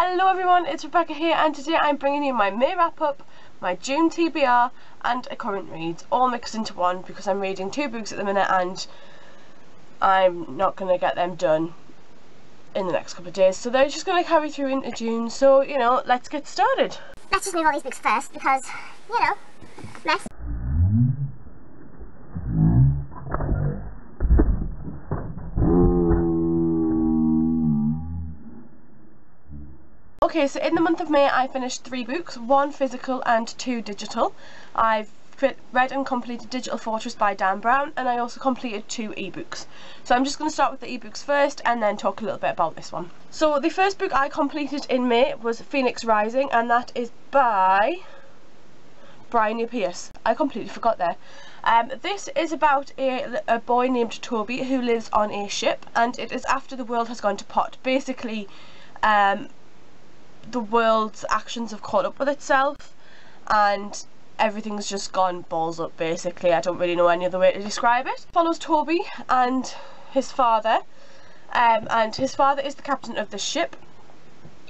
Hello everyone, it's Rebecca here, and today I'm bringing you my May wrap-up, my June TBR and a current read, all mixed into one because I'm reading two books at the minute and I'm not going to get them done in the next couple of days, so they're just going to carry through into June. So, you know, let's get started. Let's just move all these books first because, you know, mess. Okay, so in the month of May I finished 3 books, 1 physical and 2 digital. I've read and completed Digital Fortress by Dan Brown, and I also completed 2 ebooks. So I'm just going to start with the ebooks first and then talk a little bit about this one. So the first book I completed in May was Phoenix Rising, and that is by Brian Pierce. I completely forgot there. This is about a boy named Toby who lives on a ship, and it is after the world has gone to pot. Basically, the world's actions have caught up with itself and everything's just gone balls up, basically. I don't really know any other way to describe it. It follows Toby and his father, and his father is the captain of the ship,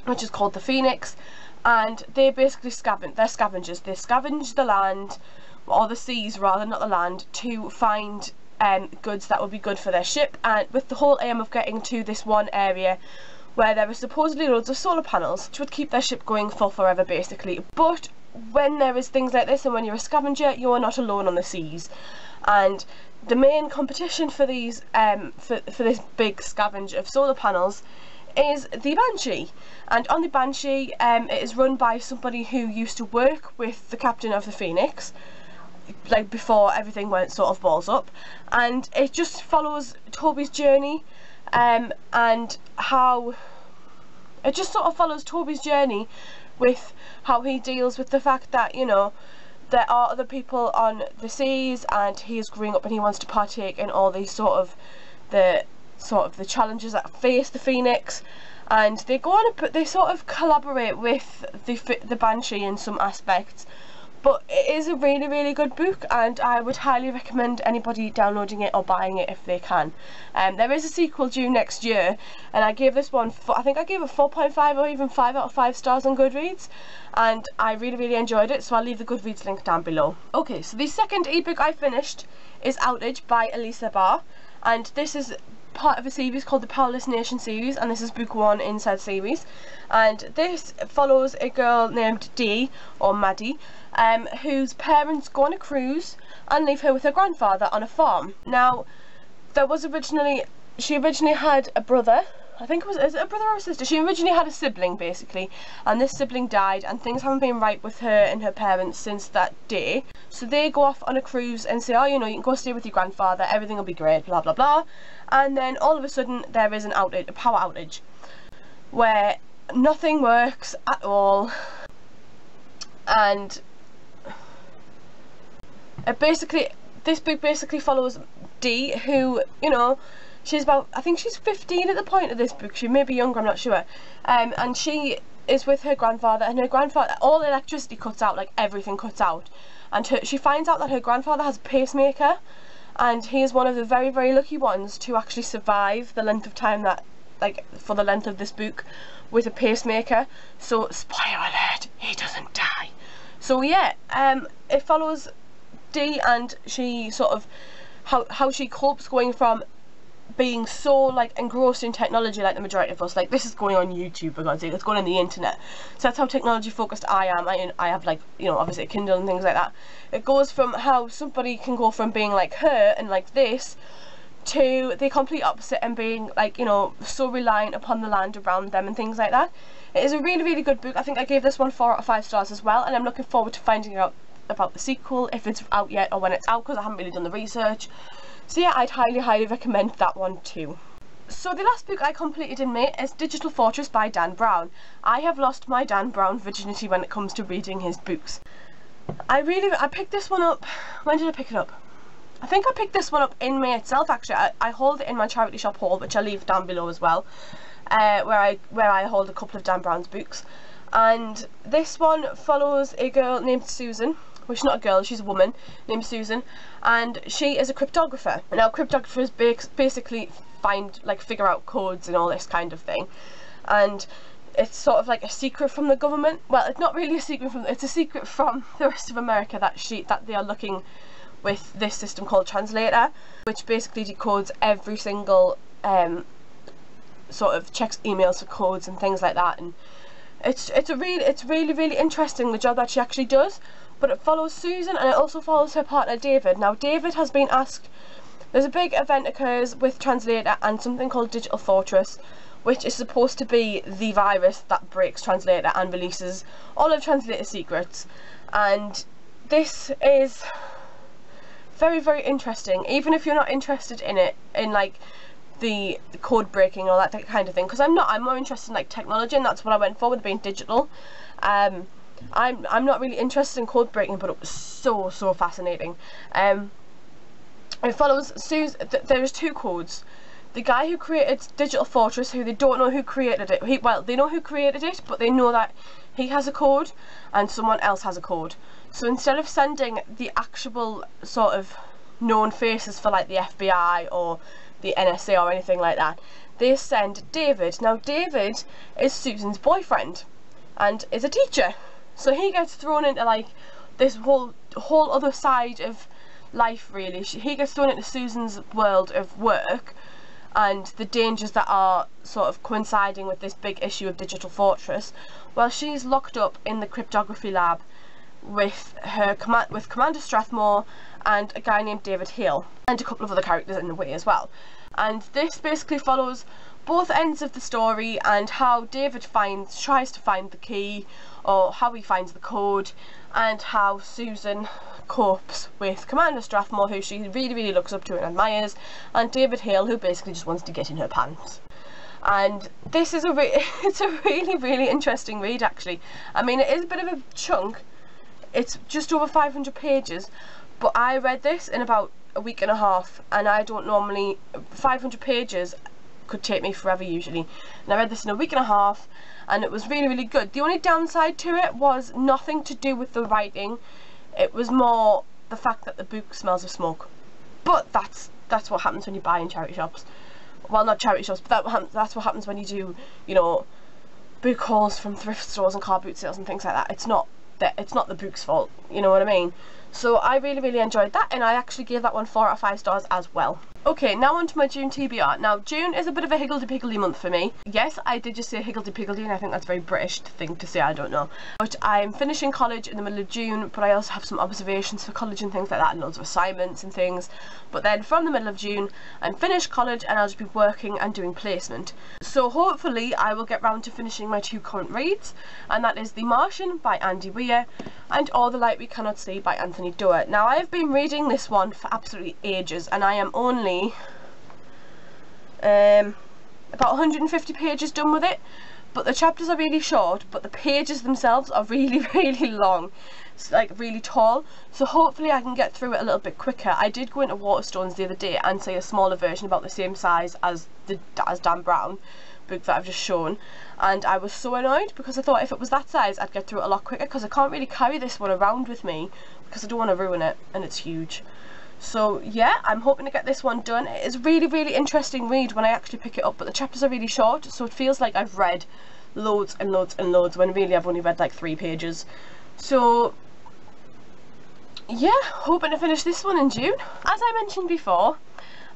which is called the Phoenix, and they basically they're scavengers. They scavenge the land, or the seas rather, not the land, to find goods that would be good for their ship, and with the whole aim of getting to this one area where there are supposedly loads of solar panels which would keep their ship going for forever, basically. But when there is things like this, and when you're a scavenger, you are not alone on the seas. And the main competition for these for this big scavenge of solar panels is the Banshee. And on the Banshee, it is run by somebody who used to work with the captain of the Phoenix, like before everything went sort of balls up, and it just follows Toby's journey, and how it just sort of follows Toby's journey with how he deals with the fact that, you know, there are other people on the seas and he is growing up and he wants to partake in all these sort of the challenges that face the Phoenix, and they go on they sort of collaborate with the Banshee in some aspects. But it is a really, really good book, and I would highly recommend anybody downloading it or buying it if they can. There is a sequel due next year, and I gave this one, I think I gave it 4.5 or even 5 out of 5 stars on Goodreads, and I really, really enjoyed it, so I'll leave the Goodreads link down below. Okay, so the second ebook I finished is Outage by Elisa Barr, and this is part of a series called the Powerless Nation series, and this is book 1 in said series. And this follows a girl named Dee, or Maddie, whose parents go on a cruise and leave her with her grandfather on a farm. Now, she originally had a brother, I think is it a brother or a sister? She originally had a sibling, basically, and this sibling died, and things haven't been right with her and her parents since that day. So they go off on a cruise and say, oh, you know, you can go stay with your grandfather, everything will be great, blah blah blah. And then all of a sudden there is a power outage where nothing works at all, and this book basically follows Dee, who, you know, she's about, I think she's 15 at the point of this book, she may be younger, I'm not sure, and she is with her grandfather, and her grandfather, all electricity cuts out, like everything cuts out, and she finds out that her grandfather has a pacemaker, and he is one of the very, very lucky ones to actually survive the length of time that, like, for the length of this book, with a pacemaker. So, spoiler alert, he doesn't die. So yeah, it follows Dee, and she sort of, how she copes going from being so, like, engrossed in technology, like the majority of us. Like, this is going on YouTube, for God's sake, it's going on the internet, so that's how technology focused I am. I have, like, you know, obviously a Kindle and things like that. It goes from how somebody can go from being like her and like this to the complete opposite, and being, like, you know, so reliant upon the land around them and things like that. It is a really, really good book. I think I gave this one 4 out of 5 stars as well, and I'm looking forward to finding out about the sequel, if it's out yet or when it's out, because I haven't really done the research. So yeah, I'd highly, highly recommend that one too. So the last book I completed in May is Digital Fortress by Dan Brown. I have lost my Dan Brown virginity when it comes to reading his books. I picked this one up, when did I pick it up? I think I picked this one up in May itself, actually. I hold it in my charity shop haul, which I'll leave down below as well, where I hold a couple of Dan Brown's books. And this one follows a girl named Susan, well, she's not a girl, she's a woman named Susan, and she is a cryptographer. Now, cryptographers basically figure out codes and all this kind of thing, and it's sort of like a secret from the government. Well, it's not really a secret from, it's a secret from the rest of America that they are looking with this system called Translator, which basically decodes every single sort of checks emails for codes and things like that. And it's really interesting, the job that she actually does. But it follows Susan, and it also follows her partner David. Now David has been asked, there's a big event occurs with Translator and something called Digital Fortress, which is supposed to be the virus that breaks Translator and releases all of Translator's secrets. And this is very interesting, even if you're not interested in it, in like the code breaking or that kind of thing, because I'm more interested in like technology, and that's what I went for with being digital. I'm not really interested in code breaking, but it was so fascinating. It follows Susan. There's two codes. The guy who created Digital Fortress, who they don't know who created it. Well, they know who created it, but they know that he has a code and someone else has a code. So instead of sending the actual sort of known faces for like the FBI or the NSA or anything like that, they send David. Now David is Susan's boyfriend and is a teacher, so he gets thrown into like this whole other side of life, really. He gets thrown into Susan's world of work and the dangers that are sort of coinciding with this big issue of Digital Fortress, while she's locked up in the cryptography lab with Commander Strathmore and a guy named David Hale and a couple of other characters in the way as well. And this basically follows both ends of the story, and how David tries to find the key, or how he finds the code, and how Susan copes with Commander Strathmore, who she really looks up to and admires, and David Hale, who basically just wants to get in her pants. And this is it's a really interesting read, actually. I mean, it is a bit of a chunk. It's just over 500 pages, but I read this in about a week and a half, and I don't normally, 500 pages could take me forever usually, and I read this in a week and a half, and it was really good. The only downside to it was nothing to do with the writing. It was more the fact that the book smells of smoke. But that's what happens when you buy in charity shops. Well, not charity shops, but that's what happens when you do, you know, book hauls from thrift stores and car boot sales and things like that. It's not the book's fault, you know what I mean? So I really enjoyed that, and I actually gave that one 4 out of 5 stars as well. Okay, now on to my June TBR. Now, June is a bit of a higgledy-piggledy month for me. Yes, I did just say higgledy-piggledy, and I think that's a very British thing to say, I don't know. But I'm finishing college in the middle of June, but I also have some observations for college and things like that, and loads of assignments and things. But then from the middle of June, I'm finished college, and I'll just be working and doing placement. So hopefully I will get round to finishing my 2 current reads, and that is The Martian by Andy Weir and All the Light We Cannot See by Anthony Doerr. Now, I've been reading this one for absolutely ages, and I am only about 150 pages done with it, but the chapters are really short, but the pages themselves are really long. It's like really tall, so hopefully I can get through it a little bit quicker. I did go into Waterstones the other day and see a smaller version about the same size as Dan Brown book that I've just shown, and I was so annoyed because I thought if it was that size I'd get through it a lot quicker, because I can't really carry this one around with me because I don't want to ruin it, and it's huge. So yeah, I'm hoping to get this one done. It is really interesting read when I actually pick it up, but the chapters are really short, so it feels like I've read loads and loads when really I've only read like 3 pages. So yeah, hoping to finish this one in June. As I mentioned before,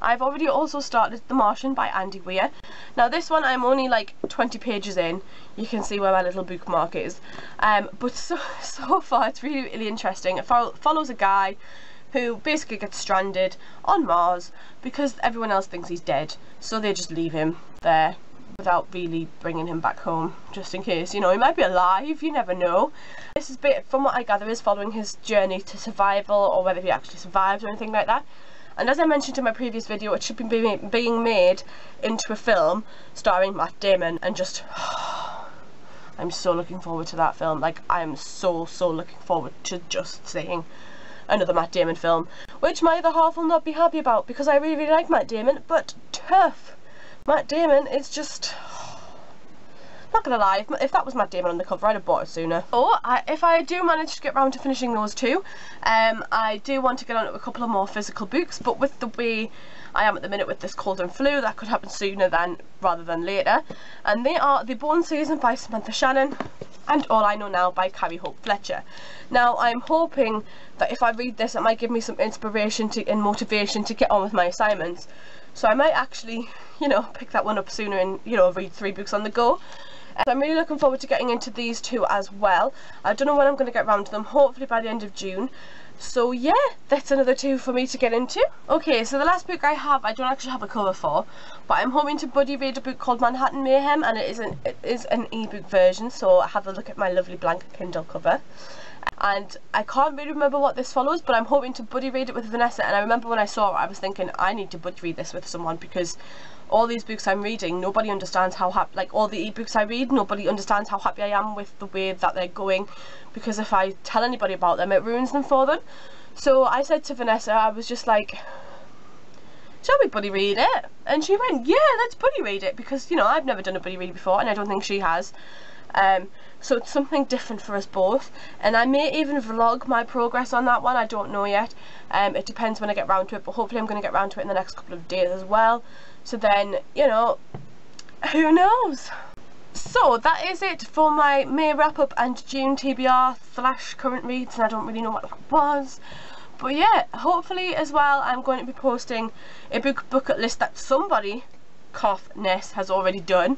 I've already also started The Martian by Andy Weir. Now this one I'm only like 20 pages in. You can see where my little bookmark is. But so far it's really interesting. It follows a guy who basically gets stranded on Mars because everyone else thinks he's dead. So they just leave him there without really bringing him back home, just in case, you know, he might be alive, you never know. This is, from what I gather, is following his journey to survival, or whether he actually survives or anything like that. And as I mentioned in my previous video, it should be being made into a film starring Matt Damon, and just I'm so looking forward to that film. Like, I am so looking forward to just seeing another Matt Damon film, which my other half will not be happy about, because I really like Matt Damon, but tough. Matt Damon is just not gonna lie, if that was Matt Damon on the cover, I'd have bought it sooner. Or if I do manage to get around to finishing those two, I do want to get on to a couple of more physical books, but with the way I am at the minute with this cold and flu, that could happen sooner rather than later. And they are The Bone Season by Samantha Shannon and All I Know Now by Carrie Hope Fletcher. Now, I'm hoping that if I read this, it might give me some inspiration and motivation to get on with my assignments. So I might actually, you know, pick that one up sooner and, you know, read 3 books on the go. So I'm really looking forward to getting into these two as well. I don't know when I'm going to get around to them, hopefully by the end of June. So yeah, that's another 2 for me to get into. Okay, so the last book I have, I don't actually have a cover for, but I'm hoping to buddy read a book called Manhattan Mayhem, and it is an ebook version, so have a look at my lovely blank Kindle cover. And I can't really remember what this follows, but I'm hoping to buddy read it with Vanessa. And I remember when I saw it, I was thinking I need to buddy read this with someone, because all these books I'm reading, nobody understands how happy, like all the ebooks I read, nobody understands how happy I am with the way that they're going, because if I tell anybody about them, it ruins them for them. So I said to Vanessa, I was just like, shall we buddy read it? And she went, yeah, let's buddy read it, because, you know, I've never done a buddy read before, and I don't think she has. So it's something different for us both, and I may even vlog my progress on that one. I don't know yet. It depends when I get round to it, but hopefully I'm going to get round to it in the next couple of days as well. So then, you know, who knows? So that is it for my May wrap up and June TBR / current reads, and I don't really know what that was. But yeah, hopefully as well I'm going to be posting a book bucket list that somebody, Ness, has already done.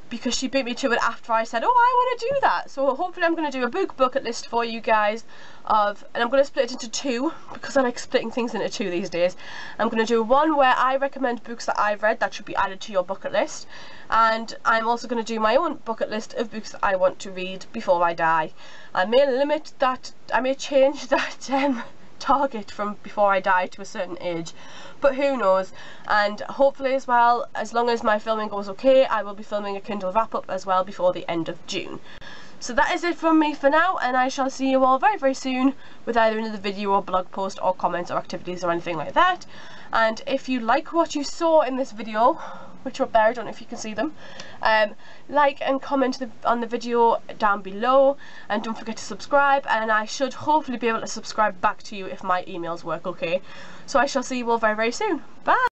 Because she beat me to it after I said, oh, I want to do that. So hopefully I'm going to do a book bucket list for you guys and I'm going to split it into 2, because I like splitting things into 2 these days. I'm going to do one where I recommend books that I've read that should be added to your bucket list, and I'm also going to do my own bucket list of books that I want to read before I die. I may limit that, I may change that target from before I die to a certain age, but who knows. And hopefully as well, as long as my filming goes okay, I will be filming a Kindle wrap up as well before the end of June. So that is it from me for now, and I shall see you all very, very soon with either another video or blog post or comments or activities or anything like that. And if you like what you saw in this video, which are up there, I don't know if you can see them, like and comment on the video down below, and don't forget to subscribe, and I should hopefully be able to subscribe back to you if my emails work okay. So I shall see you all very, very soon. Bye!